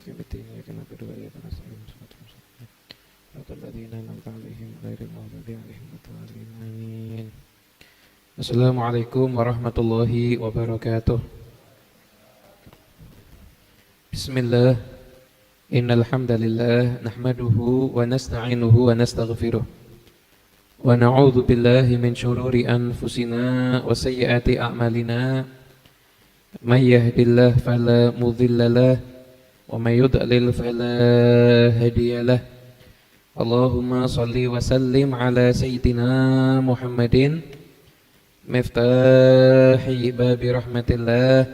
يوم الدين إياك نعبد وإياك نستعين صراط المستقيم صراط الذين أنعمت عليهم غير المغضوب عليهم ولا الضالين آمين. Assalamualaikum warahmatullahi wabarakatuh. Bismillah. Innal hamdalillah nahmaduhu wa nasta'inuhu wa nastaghfiruh. Wa na'udzu billahi min shururi anfusina wa sayyiati a'malina. May yahdihillahu fala mudhillalah wa may yudlil fala hadiyalah. Allahumma shalli wa sallim ala sayyidina Muhammadin miftahi babi rahmatillah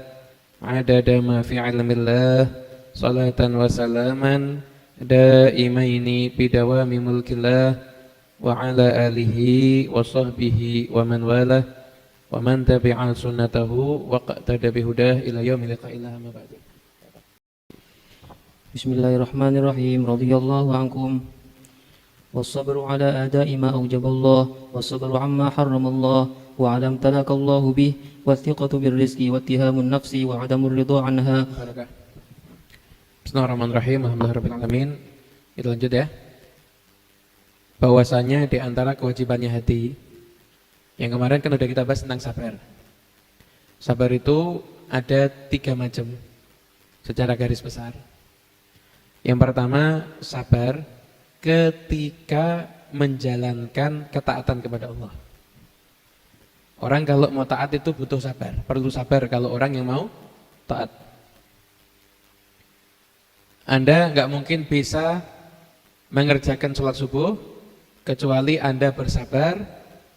adada ma fi ilmillah salatan wa salaman daimaini bidawami mulkillah wa ala alihi wa sahbihi wa man walah wa man tabi'a sunnatahu wa qa'tada bihudah ila yaumil qiyamah ma ba'du. Bismillahirrahmanirrahim. Radhiyallahu ankum. Wassabru ala ada'i ma awjaballah wassabru amma harramallah wa alam talakallahu bih wathiqatu birrizqi wattihamun nafsi wa adamur ridha anha. Bismillahirrahmanirrahim. Alhamdulillahirabbil alamin. Kita lanjut ya. Bahwasanya di antara kewajibannya hati yang kemarin kan udah kita bahas tentang sabar. Sabar itu ada 3 macam secara garis besar. Yang pertama, sabar ketika menjalankan ketaatan kepada Allah. Orang kalau mau taat itu butuh sabar, perlu sabar kalau orang yang mau taat. Anda nggak mungkin bisa mengerjakan sholat subuh kecuali Anda bersabar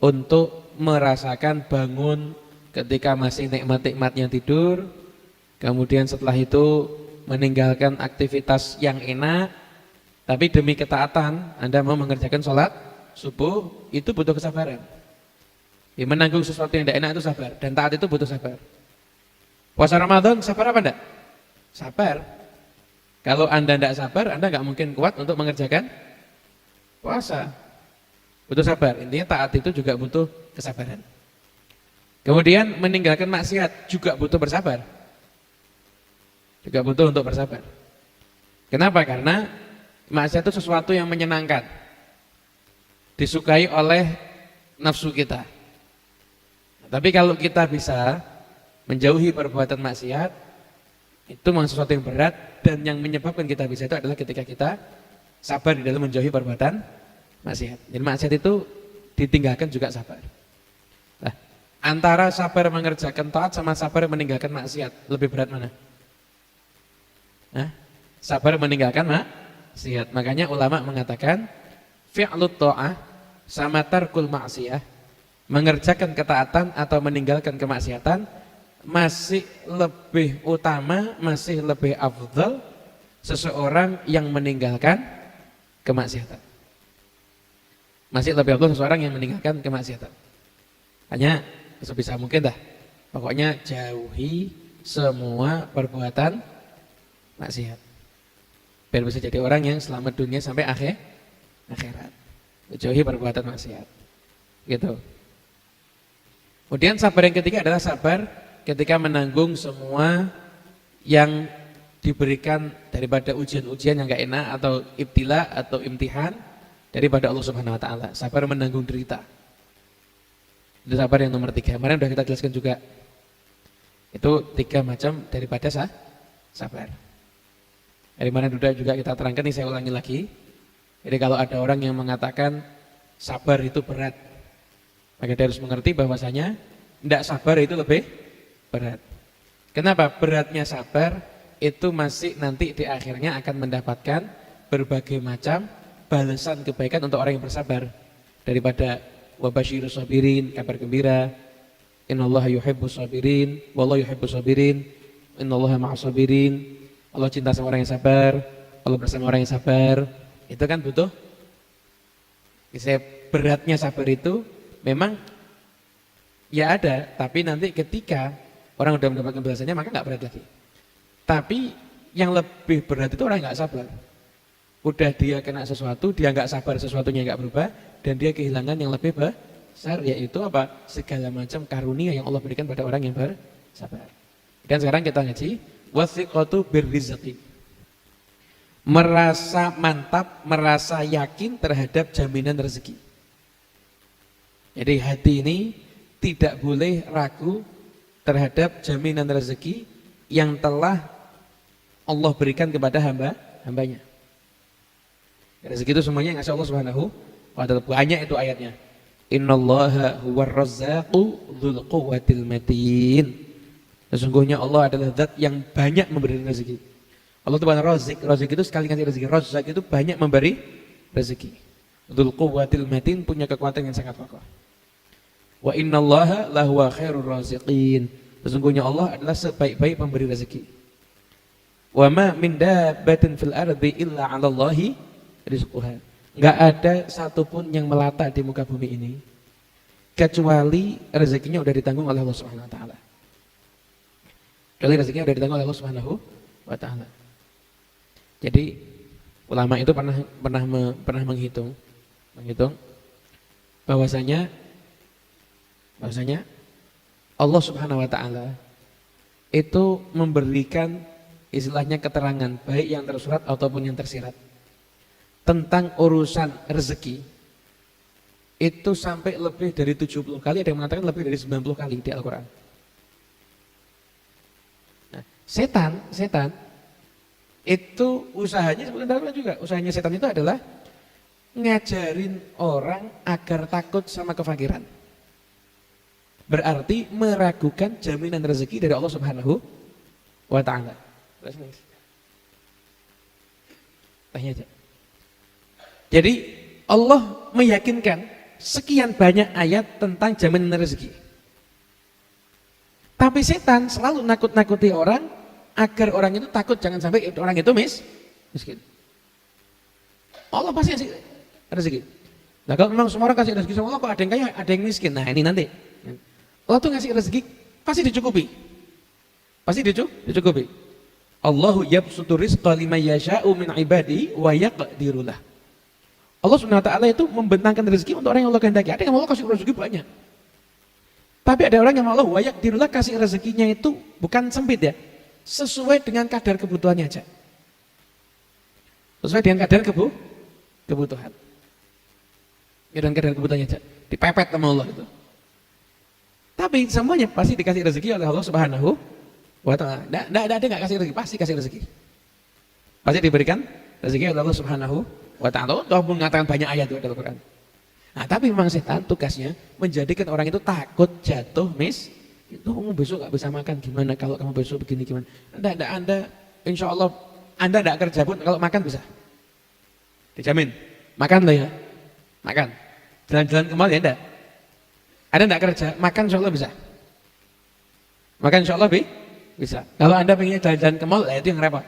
untuk merasakan bangun ketika masih nikmat-nikmatnya tidur, kemudian setelah itu meninggalkan aktivitas yang enak, tapi demi ketaatan Anda mau mengerjakan sholat subuh, itu butuh kesabaran. Ya, menanggung sesuatu yang tidak enak itu sabar, dan taat itu butuh sabar. Puasa Ramadan sabar apa enggak? Sabar. Kalau Anda tidak sabar, Anda nggak mungkin kuat untuk mengerjakan puasa. Butuh sabar. Intinya taat itu juga butuh kesabaran. Kemudian meninggalkan maksiat juga butuh bersabar. Juga butuh untuk bersabar. Kenapa? Karena maksiat itu sesuatu yang menyenangkan, disukai oleh nafsu kita. Tapi kalau kita bisa menjauhi perbuatan maksiat, itu memang sesuatu yang berat, dan yang menyebabkan kita bisa itu adalah ketika kita sabar di dalam menjauhi perbuatan maksiat. Jadi maksiat itu ditinggalkan juga sabar. Nah, antara sabar mengerjakan taat sama sabar meninggalkan maksiat, lebih berat mana? Nah, sabar meninggalkan maksiat. Makanya ulama mengatakan fi'lut ta'ah sama tarkul maksiyah, mengerjakan ketaatan atau meninggalkan kemaksiatan masih lebih utama, masih lebih afdal seseorang yang meninggalkan kemaksiatan. Masih lebih afdal seseorang yang meninggalkan kemaksiatan. Hanya sebisa mungkin dah. Pokoknya jauhi semua perbuatan maksiat. Biar bisa jadi orang yang selamat dunia sampai akhirat. Jauhi perbuatan maksiat. Gitu. Kemudian sabar yang ketiga adalah sabar ketika menanggung semua yang diberikan daripada ujian-ujian yang gak enak atau ibtila atau imtihan daripada Allah Subhanahu wa taala. Sabar menanggung derita. Itu sabar yang nomor 3. Kemarin sudah kita jelaskan juga. Itu 3 macam daripada sabar. Dari mana juga kita terangkan, ini saya ulangi lagi. Jadi kalau ada orang yang mengatakan sabar itu berat, maka dia harus mengerti bahwasanya tidak sabar itu lebih berat. Kenapa? Beratnya sabar itu masih nanti di akhirnya akan mendapatkan berbagai macam balasan kebaikan untuk orang yang bersabar. Daripada wabasyirus sabirin, kabar gembira, innallaha yuhibbus sabirin, wallahu yuhibbus sabirin, innallaha ma'as sabirin. Allah cinta sama orang yang sabar, Allah bersama orang yang sabar. Itu kan butuh. Beratnya sabar itu memang ya ada, tapi nanti ketika orang sudah mendapatkan balasannya maka nggak berat lagi. Tapi yang lebih berat itu orang nggak sabar. Udah dia kena sesuatu, dia nggak sabar, sesuatunya nggak berubah, dan dia kehilangan yang lebih besar, yaitu apa? Segala macam karunia yang Allah berikan pada orang yang bersabar. Dan sekarang kita ngaji wathiqatu birrizqi. merasa mantap, merasa yakin terhadap jaminan rezeki. Jadi hati ini tidak boleh ragu terhadap jaminan rezeki yang telah Allah berikan kepada hambanya. Rezeki itu semuanya ngasih Allah Subhanahu wa ta'ala. Banyak itu ayatnya. Innallaha huwar razzaqu dzul quwwatil matin. Sesungguhnya Allah adalah zat yang banyak memberi rezeki. Allah itu bukan razik. Razik itu sekali kasih rezeki. Razzaq itu banyak memberi rezeki. Dzul quwwatil matin, punya kekuatan yang sangat kokoh. Wa innallaha lahuwa khairur raziqin. Sesungguhnya Allah adalah sebaik-baik pemberi rezeki. Wa ma min dabbatin fil ardi illa 'ala Allahi rizquha. Enggak ada satupun yang melata di muka bumi ini kecuali rezekinya udah ditanggung oleh Allah Subhanahu wa taala. Kecuali rezekinya udah ditanggung oleh Allah Subhanahu wa taala. Jadi ulama itu pernah menghitung bahwasanya Allah Subhanahu wa taala itu memberikan istilahnya keterangan baik yang tersurat ataupun yang tersirat tentang urusan rezeki itu sampai lebih dari 70 kali, ada yang mengatakan lebih dari 90 kali di Al-Quran. Nah, setan itu usahanya sebenarnya juga, usahanya setan itu adalah ngajarin orang agar takut sama kefakiran. Berarti meragukan jaminan rezeki dari Allah Subhanahu wa ta'ala. Tanya aja. Jadi Allah meyakinkan sekian banyak ayat tentang jaminan rezeki. Tapi setan selalu nakut-nakuti orang agar orang itu takut jangan sampai orang itu miskin. Allah pasti kasih rezeki. Nah kalau memang semua orang kasih rezeki sama Allah, kok ada yang kaya, ada yang miskin. Nah ini nanti Allah tuh ngasih rezeki pasti dicukupi. Pasti dicukupi. Allahu yabsutu rizqa liman yasha'u min ibadihi wa yaqdiru lah. Allah Subhanahu wa ta'ala itu membentangkan rezeki untuk orang yang Allah kehendaki. Ada yang Allah kasih rezeki banyak. Tapi ada orang yang Allah wayak dirullah kasih rezekinya itu bukan sempit ya. Sesuai dengan kadar kebutuhannya aja. Sesuai dengan kadar kebutuhan. Dengan kadar kebutuhannya aja. Dipepet sama Allah itu. Tapi semuanya pasti dikasih rezeki oleh Allah Subhanahu wa ta'ala. Ada nggak kasih rezeki? Pasti kasih rezeki. Pasti diberikan rezeki oleh Allah Subhanahu wa ta'ala. Allah mengatakan banyak ayat itu dalam Al-Quran. Nah, tapi memang setan tugasnya menjadikan orang itu takut jatuh itu kamu besok gak bisa makan, gimana kalau kamu besok begini gimana? Anda insya Allah Anda tidak kerja pun kalau makan bisa dijamin, makan loh ya, makan jalan-jalan ke mall ya enggak, Anda tidak kerja, makan insya Allah bisa, makan insya Allah bisa. Kalau Anda pengen jalan-jalan ke mall, itu yang repot,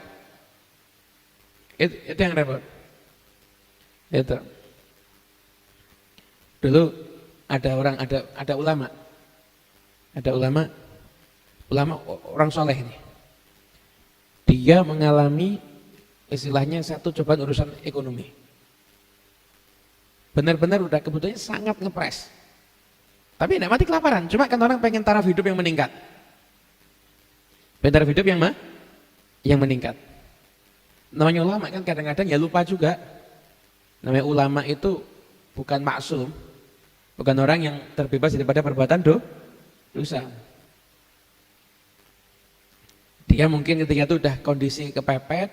itu yang repot. Itu dulu ada ulama orang soleh ini, dia mengalami istilahnya satu cobaan urusan ekonomi, benar-benar udah kebutuhannya sangat ngepres, tapi tidak mati kelaparan, cuma kan orang pengen taraf hidup yang meningkat, taraf hidup yang meningkat. Namanya ulama kan kadang-kadang ya lupa juga. Namanya ulama itu bukan maksum, bukan orang yang terbebas daripada perbuatan dosa. Dia mungkin ketika itu udah kondisi kepepet,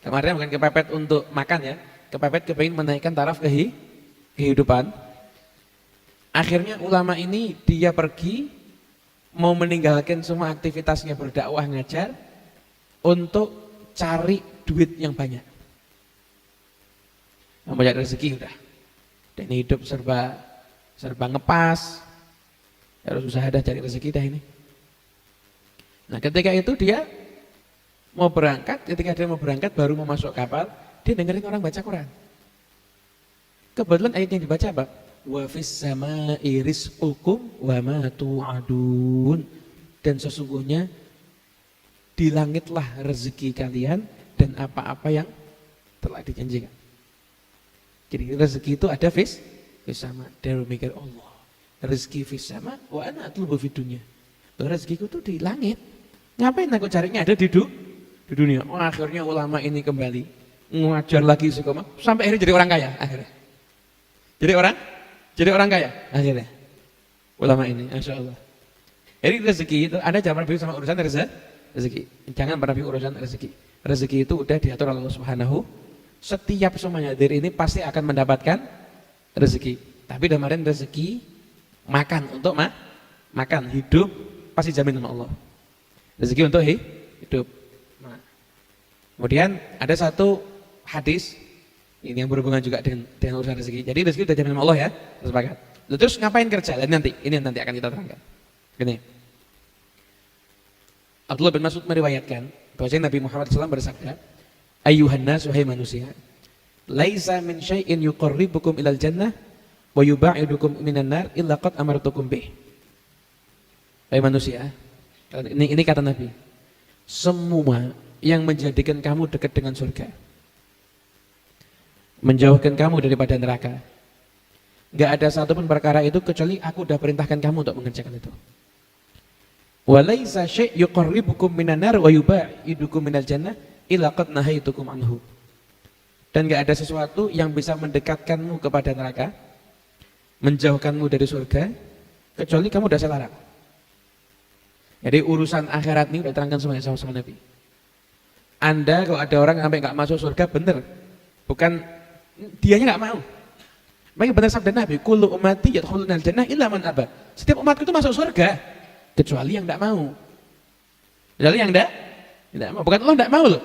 kemarin bukan kepepet untuk makan ya, kepepet kepingin menaikkan taraf kehidupan. Akhirnya ulama ini dia pergi mau meninggalkan semua aktivitasnya berdakwah ngajar untuk cari duit yang banyak. Banyak rezeki udah. Dan hidup serba ngepas. Harus usaha dah cari rezeki dah ini. Nah, ketika itu dia mau berangkat, baru mau masuk kapal, dia dengerin orang baca Quran. Kebetulan ayat yang dibaca apa? Wa fis sama'i rizqukum wa ma tu'adun. Dan sesungguhnya di langitlah rezeki kalian dan apa-apa yang telah dijanjikan. Jadi rezeki itu ada fis sama. Dia mikir Allah, rezeki fis sama, wa ana atlubu fid dunya. Rezekiku tuh di langit. Ngapain aku carinya ada di dunia? Oh, akhirnya ulama ini kembali ngajar lagi istiqomah, sampai akhirnya jadi orang kaya akhirnya. Jadi orang kaya akhirnya. Ulama ini, Masya Allah. Jadi rezeki itu ada jangan pernah sama urusan rezeki. Jangan pernah urusan rezeki. Rezeki itu udah diatur oleh Allah Subhanahu. Setiap semuanya diri ini pasti akan mendapatkan rezeki. Tapi kemarin rezeki makan untuk makan hidup pasti jamin sama Allah. Rezeki untuk hidup. Nah. Kemudian ada satu hadis ini yang berhubungan juga dengan urusan rezeki. Jadi rezeki sudah jamin sama Allah ya, sepakat. Terus ngapain kerja? Ini nanti akan kita terangkan. Gini. Abdullah bin Mas'ud meriwayatkan bahwasanya Nabi Muhammad SAW bersabda, "Ayyuhan nas, wahai manusia, laisa min syai'in yuqarribukum ilal jannah wa yubaidukum minan nar illa qad amartukum bih." Wahai manusia, ini kata Nabi, semua yang menjadikan kamu dekat dengan surga, menjauhkan kamu daripada neraka, gak ada satupun perkara itu kecuali aku udah perintahkan kamu untuk mengerjakan itu. Walaisa syai' yuqarribukum minan nar wa yubaidukum minal jannah illa qad nahaitukum anhu. Dan gak ada sesuatu yang bisa mendekatkanmu kepada neraka, menjauhkanmu dari surga, kecuali kamu udah saya larang. Jadi urusan akhirat ini udah terangkan semuanya sama Nabi. Anda kalau ada orang sampai gak masuk surga, bener, bukan dianya gak mau. Makanya benar sabda Nabi, kullu ummati yadkhulunal jannah illa man aba. Setiap umatku itu masuk surga kecuali yang tidak mau. Kecuali yang tidak mau. Bukan Allah tidak mau loh.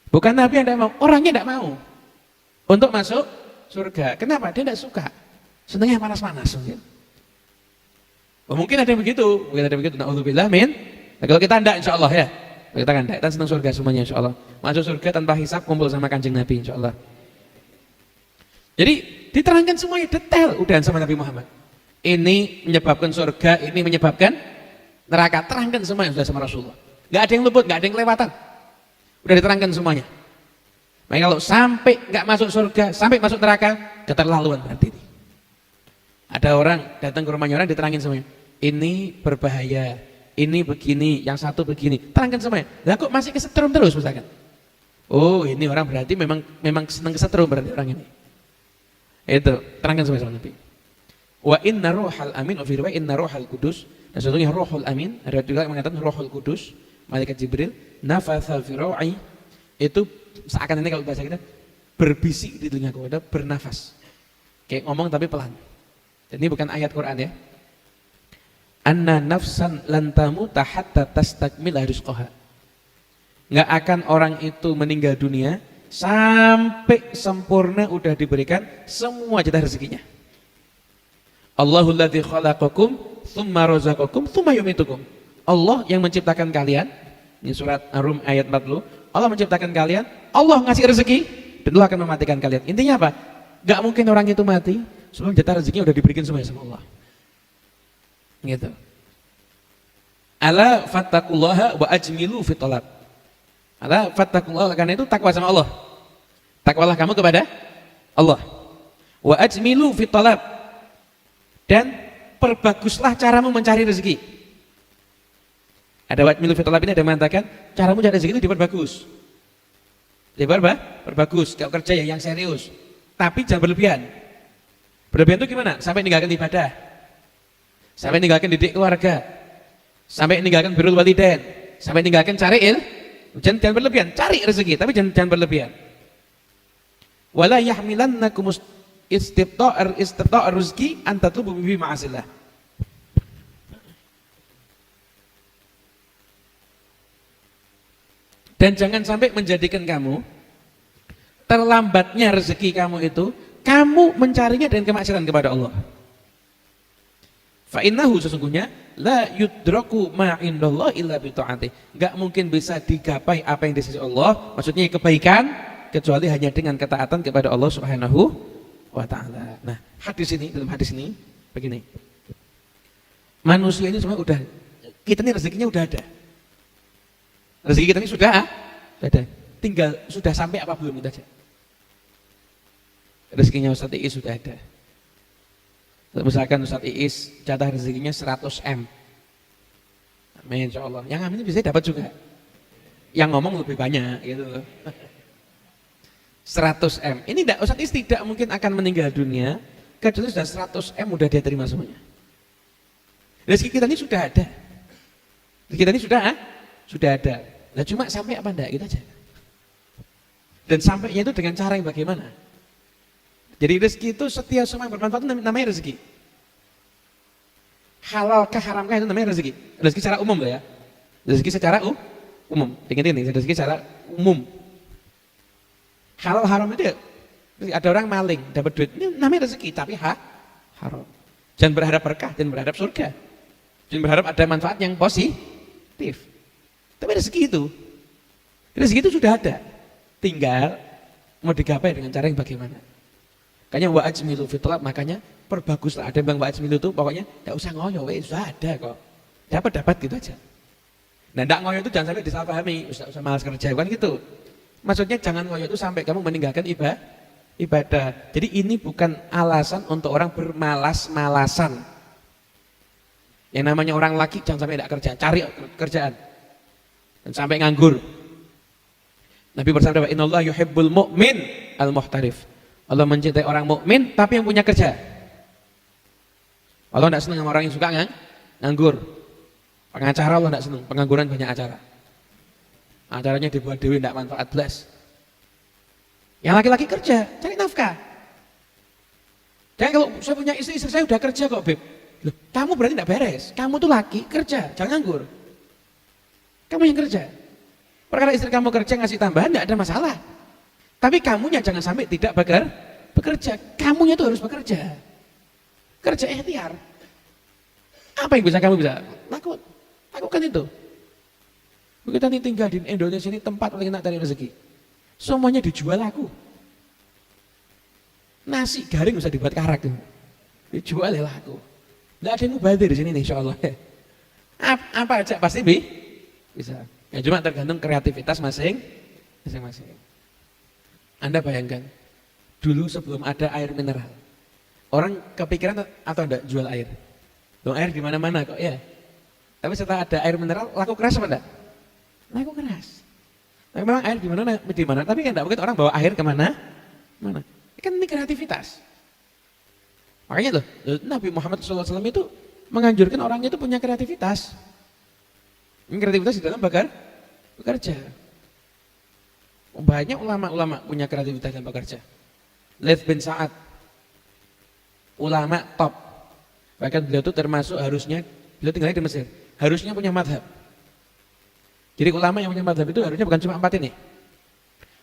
Bukan Nabi yang tidak mau, orangnya tidak mau untuk masuk surga. Kenapa? Dia tidak suka. Senangnya panas-panas mungkin. Mungkin ada yang begitu, Na'udzubillah min. Nah, kalau kita tidak insyaallah ya. Kita kan tidak, kita senang surga semuanya insyaallah. Masuk surga tanpa hisab, kumpul sama Kanjeng Nabi insyaallah. Jadi diterangkan semuanya detail udah sama Nabi Muhammad. Ini menyebabkan surga, ini menyebabkan neraka. Terangkan semuanya sudah sama Rasulullah. Gak ada yang luput, gak ada yang kelewatan. Udah diterangkan semuanya. Makanya kalau sampai gak masuk surga, sampai masuk neraka, keterlaluan berarti ini. Ada orang datang ke rumahnya orang diterangin semuanya. Ini berbahaya, ini begini, yang satu begini. Terangkan semuanya. Lah kok masih kesetrum terus misalkan? Oh ini orang berarti memang senang kesetrum berarti orang ini. Itu terangkan sama Nabi. Wa inna ruhal amin wa fi riwayat inna ruhal kudus. Dan sesungguhnya ruhul amin, ada juga yang mengatakan ruhul kudus, malaikat Jibril, nafatha fi ru'i, itu seakan ini kalau bahasa kita berbisik di telingaku, ada bernafas. Kayak ngomong tapi pelan. Dan ini bukan ayat Quran ya. Anna nafsan lan tamuta hatta tastakmila rizqaha. Enggak akan orang itu meninggal dunia sampai sempurna udah diberikan semua jatah rezekinya. Allahul ladzi khalaqakum tsumma razaqakum tsumma yumitukum. Allah yang menciptakan kalian. Ini surat Ar-Rum ayat 40. Allah menciptakan kalian, Allah ngasih rezeki dan Allah akan mematikan kalian. Intinya apa? Gak mungkin orang itu mati sebelum jatah rezekinya udah diberikan semuanya sama Allah. Gitu. Ala fattaqullaha wa ajmilu fit talab. Ala fattaqullaha, karena itu takwa sama Allah. Takwalah kamu kepada Allah. Wa ajmilu fit talab, dan perbaguslah caramu mencari rezeki. Ada wa ajmilu fit talab ini ada yang mengatakan caramu cari rezeki itu diperbagus. Perbagus, kalau kerja ya yang serius. Tapi jangan berlebihan. Berlebihan itu gimana? Sampai meninggalkan ibadah. Sampai meninggalkan didik keluarga. Sampai meninggalkan birrul walidain. Sampai meninggalkan cari jangan berlebihan, cari rezeki tapi jangan berlebihan. Wala yahmilannakum istibta'ar rizqi an tatlubu bi ma'asillah. Dan jangan sampai menjadikan kamu terlambatnya rezeki kamu itu kamu mencarinya dengan kemaksiatan kepada Allah. Fa innahu, sesungguhnya la yudraku ma indallah illa bi ta'ati. Enggak mungkin bisa digapai apa yang di sisi Allah, maksudnya kebaikan, kecuali hanya dengan ketaatan kepada Allah Subhanahu wa taala. Nah, dalam hadis ini begini. Manusia ini semua udah, kita ini rezekinya udah ada. Rezeki kita ini sudah ada. Tinggal sudah sampai apa belum itu aja. Rezekinya Ustaz Iis sudah ada. Misalkan Ustaz Iis jatah rezekinya 100 M. Amin insyaallah. Yang amin bisa dapat juga. Yang ngomong lebih banyak gitu loh. 100 M. Ini tidak, Ustaz Is tidak mungkin akan meninggal dunia kecuali sudah 100 M udah dia terima semuanya. Rezeki kita ini sudah ada. Rezeki kita ini sudah ada. Nah cuma sampai apa enggak gitu aja. Dan sampainya itu dengan cara yang bagaimana? Jadi rezeki itu setiap semua yang bermanfaat itu namanya rezeki. Halalkah haramkah itu namanya rezeki. Rezeki secara umum loh ya. Rezeki secara umum. Ingat ini, rezeki secara umum. Halal haram itu ya, ada orang maling dapat duit, ini namanya rezeki tapi haram. Jangan berharap berkah, jangan berharap surga. Jangan berharap ada manfaat yang positif. Tapi rezeki itu sudah ada. Tinggal mau digapai dengan cara yang bagaimana. Makanya wa ajmilu fi talab, makanya perbaguslah. Ada yang bilang wa ajmilu itu pokoknya enggak usah ngoyo, sudah ada kok. Dapat gitu aja. Nah, enggak ngoyo itu jangan sampai disalahpahami, usah malas kerja kan gitu. Maksudnya jangan ngoyo itu sampai kamu meninggalkan ibadah. Jadi ini bukan alasan untuk orang bermalas-malasan. Yang namanya orang laki jangan sampai tidak kerja, cari kerjaan. Dan sampai nganggur. Nabi bersabda, "Innallaha yuhibbul mu'min al-muhtarif." Allah mencintai orang mukmin tapi yang punya kerja. Allah tidak senang sama orang yang suka nganggur. Pengacara Allah tidak senang, pengangguran banyak acara. Acaranya dibuat dewi tidak manfaat belas. Yang laki-laki kerja, cari nafkah. Jangan kalau saya punya istri saya udah kerja kok Beb. Loh, kamu berarti tidak beres. Kamu tuh laki kerja, jangan nganggur. Kamu yang kerja. Perkara istri kamu kerja ngasih tambahan tidak ada masalah. Tapi kamunya jangan sampai tidak bekerja. Kamunya tuh harus bekerja. Kerja ikhtiar. Apa yang bisa kamu bisa lakukan itu. Kita ini tinggal di Indonesia ini tempat paling enak cari rezeki. Semuanya dijual laku. Nasi garing bisa dibuat karak. Dijual ya laku. Tidak ada yang mubazir di sini nih, insya Allah. Apa aja pasti bisa. Ya cuma tergantung kreativitas masing-masing. Anda bayangkan, dulu sebelum ada air mineral, orang kepikiran atau enggak jual air? Loh, air di mana-mana kok ya. Tapi setelah ada air mineral, laku keras apa enggak? Laku keras. Tapi memang air di mana, tapi kan enggak mungkin orang bawa air kemana? Mana? Kan ini kreativitas. Makanya loh, Nabi Muhammad SAW itu menganjurkan orangnya itu punya kreativitas. Ini kreativitas di dalam bekerja. Banyak ulama-ulama punya kreativitas dalam bekerja. Laits bin Sa'ad, ulama top. Bahkan beliau itu termasuk harusnya, beliau tinggalnya di Mesir, harusnya punya madhab. Jadi ulama yang punya madhab itu harusnya bukan cuma 4 ini.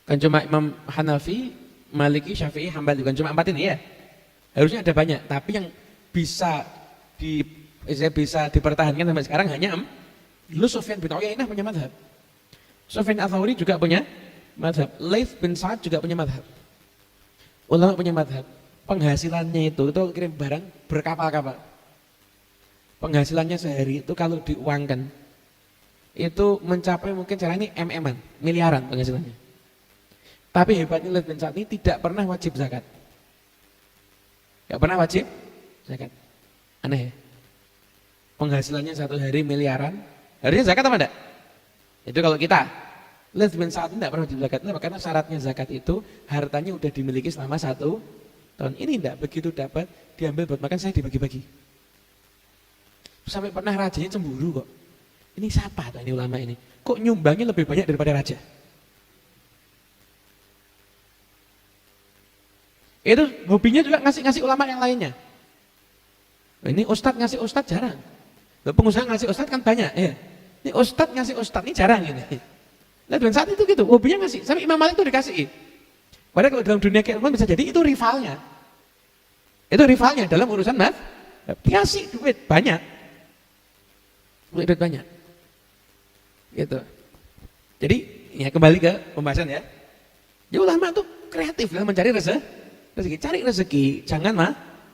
Bukan cuma Imam Hanafi, Maliki, Syafi'i, Hambali, bukan cuma 4 ini ya. Harusnya ada banyak, tapi yang bisa dipertahankan sampai sekarang hanya dulu Sufyan bin Uyainah punya madhab. Sufyan Ats-Tsauri juga punya madhab. Laits bin Sa'ad juga punya madhab. Ulama punya madhab. Penghasilannya itu kirim barang berkapal-kapal. Penghasilannya sehari itu kalau diuangkan itu mencapai mungkin cara ini MM-an, miliaran penghasilannya. Tapi hebatnya Laits bin Sa'ad ini tidak pernah wajib zakat. Tidak pernah wajib zakat. Aneh ya. Penghasilannya satu hari miliaran, harusnya zakat apa enggak? Itu kalau kita. Laits bin Sa'ad tidak pernah wajib zakat. Kenapa? Karena syaratnya zakat itu hartanya udah dimiliki selama 1 tahun. Ini tidak begitu dapat diambil buat makan, saya dibagi-bagi. Sampai pernah rajanya cemburu kok. Ini siapa tuh ini ulama ini? Kok nyumbangnya lebih banyak daripada raja? Itu hobinya juga ngasih ulama yang lainnya. Ini ustadz ngasih ustadz jarang. Pengusaha ngasih ustadz kan banyak ya. Ini ustadz ngasih ustadz ini jarang ini. Nah, dan saat itu gitu, hobinya ngasih. Sampai Imam Malik itu dikasih. Padahal kalau dalam dunia keilmuan bisa jadi itu rivalnya. Itu rivalnya dalam urusan dikasih duit banyak. Duit banyak. Gitu. Jadi ya kembali ke pembahasan ya. Jadi ulama itu kreatif dalam mencari rezeki. Cari rezeki, jangan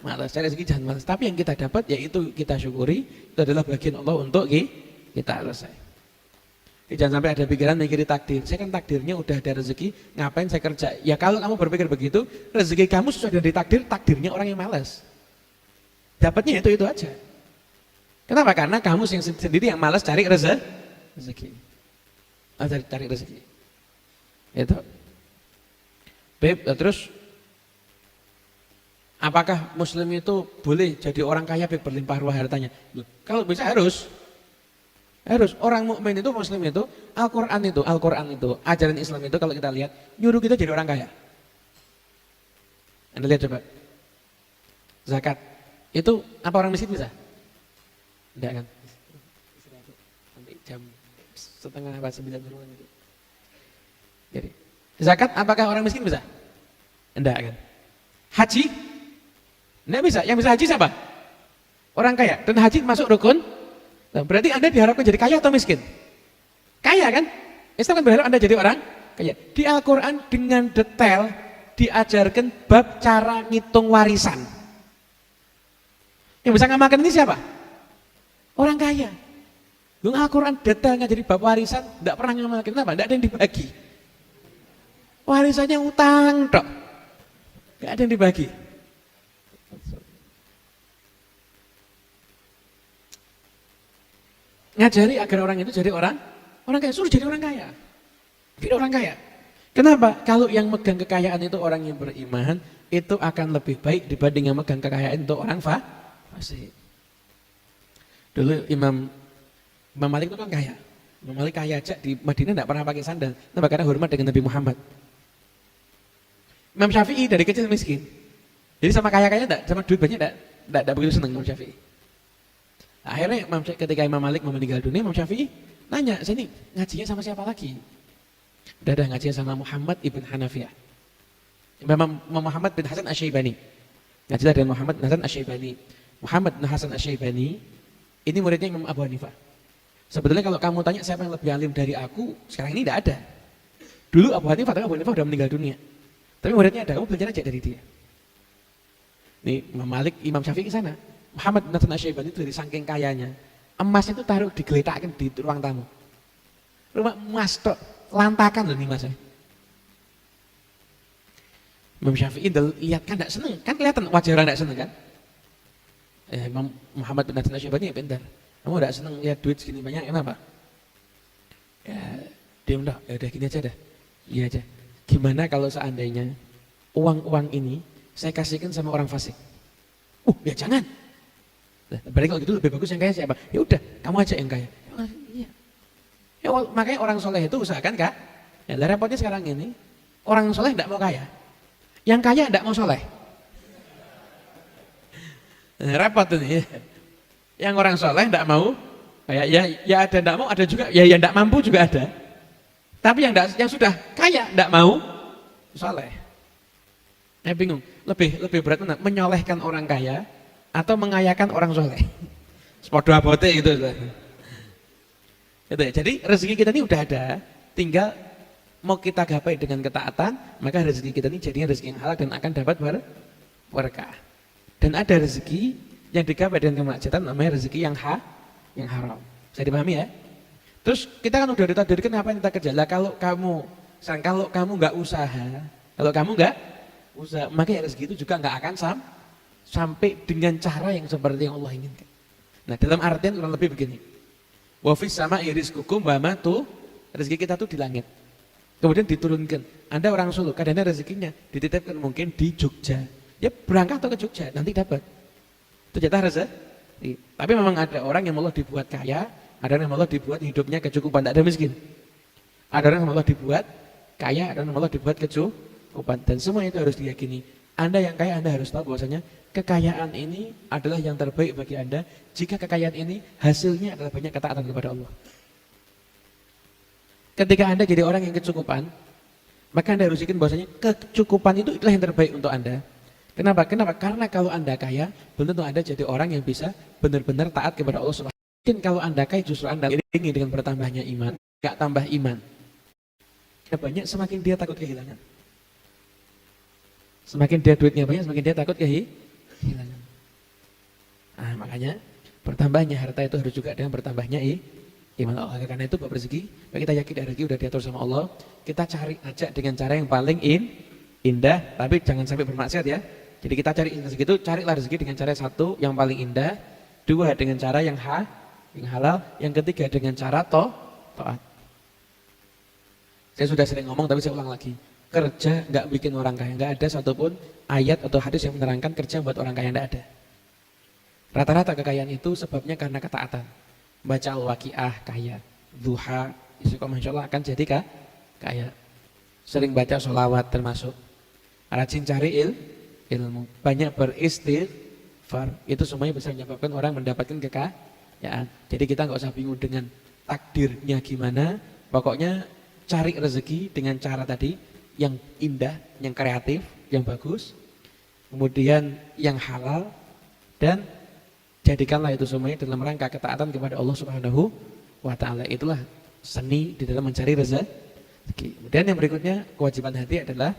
malas. Cari rezeki jangan malas. Tapi yang kita dapat yaitu kita syukuri. Itu adalah bagian Allah untuk kita selesai. Jangan sampai ada pikiran mikiri takdir. Saya kan takdirnya udah ada rezeki, ngapain saya kerja? Ya kalau kamu berpikir begitu, rezeki kamu sesuai dari takdir, takdirnya orang yang malas. Dapatnya itu aja. Kenapa? Karena kamu sendiri yang malas cari rezeki. Cari rezeki. Itu. Beb, terus apakah muslim itu boleh jadi orang kaya Beb, berlimpah ruah hartanya? Loh, kalau bisa harus. Harus. Orang mukmin itu, muslim itu, Al-Quran itu, ajaran Islam itu kalau kita lihat, nyuruh kita jadi orang kaya. Anda lihat coba. Zakat. Itu apa orang miskin bisa? Tidak kan? Sampai jam setengah apa 9 gitu. Jadi, zakat apakah orang miskin bisa? Tidak kan? Haji? Tidak bisa. Yang bisa haji siapa? Orang kaya. Dan haji masuk rukun. Nah, berarti Anda diharapkan jadi kaya atau miskin? Kaya kan? Islam kan berharap Anda jadi orang kaya. Di Al-Quran dengan detail diajarkan bab cara ngitung warisan. Yang bisa ngamalkan ini siapa? Orang kaya. Lu Al-Quran detailnya jadi bab warisan, tidak pernah ngamalkan. Kenapa? Tidak ada yang dibagi. Warisannya utang tok. Tidak ada yang dibagi. Ngajari agar orang itu jadi orang kaya, suruh jadi orang kaya. Jadi orang kaya. Kenapa? Kalau yang megang kekayaan itu orang yang beriman, itu akan lebih baik dibanding yang megang kekayaan itu orang fasik. Dulu Imam Malik itu kan kaya. Imam Malik kaya aja di Madinah tidak pernah pakai sandal. Kenapa? Karena hormat dengan Nabi Muhammad. Imam Syafi'i dari kecil miskin. Jadi sama kaya-kaya enggak, sama duit banyak enggak begitu senang Imam Syafi'i. Akhirnya ketika Imam Malik mau meninggal dunia, Imam Syafi'i nanya, saya ini ngajinya sama siapa lagi? Udah ada ngajinya sama Muhammad ibn Hanafiyah. Imam Muhammad bin Hasan Asy-Syaibani. Ngajilah dengan Muhammad bin Hasan Asy-Syaibani. Muhammad bin Hasan Asy-Syaibani ini muridnya Imam Abu Hanifah. Sebetulnya kalau kamu tanya siapa yang lebih alim dari aku, sekarang ini tidak ada. Dulu Abu Hanifah sudah meninggal dunia. Tapi muridnya ada, kamu belajar aja dari dia. Nih Imam Malik, Imam Syafi'i sana. Muhammad bin Hasan Asy-Syaibani itu dari saking kayanya, emas itu taruh digeletakkan di ruang tamu. Rumah emas tok, lantakan loh nih mas. Imam Syafi'i lihat kan tidak seneng, kan kelihatan wajah orang tidak seneng kan? Imam Muhammad bin Hasan Asy-Syaibani ya pintar. Kamu tidak seneng lihat duit segini banyak, kenapa? Ya diam dah, ya udah gini aja dah, iya aja. Gimana kalau seandainya uang-uang ini saya kasihkan sama orang fasik? Ya jangan. Berarti kalau gitu lebih bagus yang kaya siapa? Ya udah, kamu aja yang kaya. Iya. Ya, makanya orang soleh itu usahakan kak. Ya, repotnya sekarang ini orang soleh tidak mau kaya, yang kaya tidak mau soleh. Repot ini. Yang orang soleh tidak mau, kayak ya ada tidak mau, ada juga ya yang tidak mampu juga ada. Tapi yang sudah kaya tidak mau soleh. Saya bingung. Lebih berat mana? Menyolehkan orang kaya atau mengayakan orang soleh. Sepodo abote gitu. Gitu ya. Jadi rezeki kita ini udah ada, tinggal mau kita gapai dengan ketaatan, maka rezeki kita ini jadinya rezeki yang halal dan akan dapat berkah. Dan ada rezeki yang digapai dengan kemaksiatan, namanya rezeki yang haram. Bisa dipahami ya? Terus kita kan udah ditakdirkan apa yang kita kerja. Lah kalau kamu nggak usaha, maka ya rezeki itu juga nggak akan sampai dengan cara yang seperti yang Allah inginkan. Nah, dalam artian kurang lebih begini. Wa fis sama'i rizqukum wa ma tu, rezeki kita tuh di langit. Kemudian diturunkan. Anda orang Solo, kadang-kadang rezekinya dititipkan mungkin di Jogja. Ya berangkat atau ke Jogja, nanti dapat. Itu jatah rezeki. Tapi memang ada orang yang Allah dibuat kaya, ada orang yang Allah dibuat hidupnya kecukupan, tidak ada miskin. Ada orang yang Allah dibuat kaya, ada orang yang Allah dibuat kecukupan. Dan semua itu harus diyakini. Anda yang kaya, Anda harus tahu bahwasanya kekayaan ini adalah yang terbaik bagi Anda jika kekayaan ini hasilnya adalah banyak ketaatan kepada Allah. Ketika Anda jadi orang yang kecukupan, maka Anda harus yakin bahwasanya kecukupan itu adalah yang terbaik untuk Anda. Kenapa? Karena kalau Anda kaya, belum tentu Anda jadi orang yang bisa benar-benar taat kepada Allah Subhanahu wa taala. Mungkin kalau Anda kaya justru Anda ingin dengan bertambahnya iman, enggak tambah iman. Banyak semakin dia takut kehilangan. Semakin dia duitnya banyak, semakin dia takut kehilangan. Nah, makanya bertambahnya harta itu harus juga dengan bertambahnya iman Allah. Karena itu bab rezeki, kita yakin rezeki udah diatur sama Allah. Kita cari aja dengan cara yang paling indah, tapi jangan sampai bermaksiat ya. Jadi kita cari rezeki itu, carilah rezeki dengan cara satu yang paling indah, dua dengan cara yang halal, yang ketiga dengan cara taat. Saya sudah sering ngomong tapi saya ulang lagi. Kerja nggak bikin orang kaya, nggak ada satupun ayat atau hadis yang menerangkan kerja buat orang kaya, nggak ada. Rata-rata kekayaan itu sebabnya karena ketaatan. Baca Al-Waqiah kaya, duha, istiqomah insya Allah akan jadi kaya. Sering baca sholawat termasuk. Rajin cari ilmu, banyak beristighfar, itu semuanya bisa menyebabkan orang mendapatkan kekayaan. Jadi kita nggak usah bingung dengan takdirnya gimana, pokoknya cari rezeki dengan cara tadi yang indah, yang kreatif, yang bagus, kemudian yang halal, dan jadikanlah itu semuanya dalam rangka ketaatan kepada Allah Subhanahu wa Ta'ala. Itulah seni di dalam mencari rezeki. Kemudian yang berikutnya, kewajiban hati adalah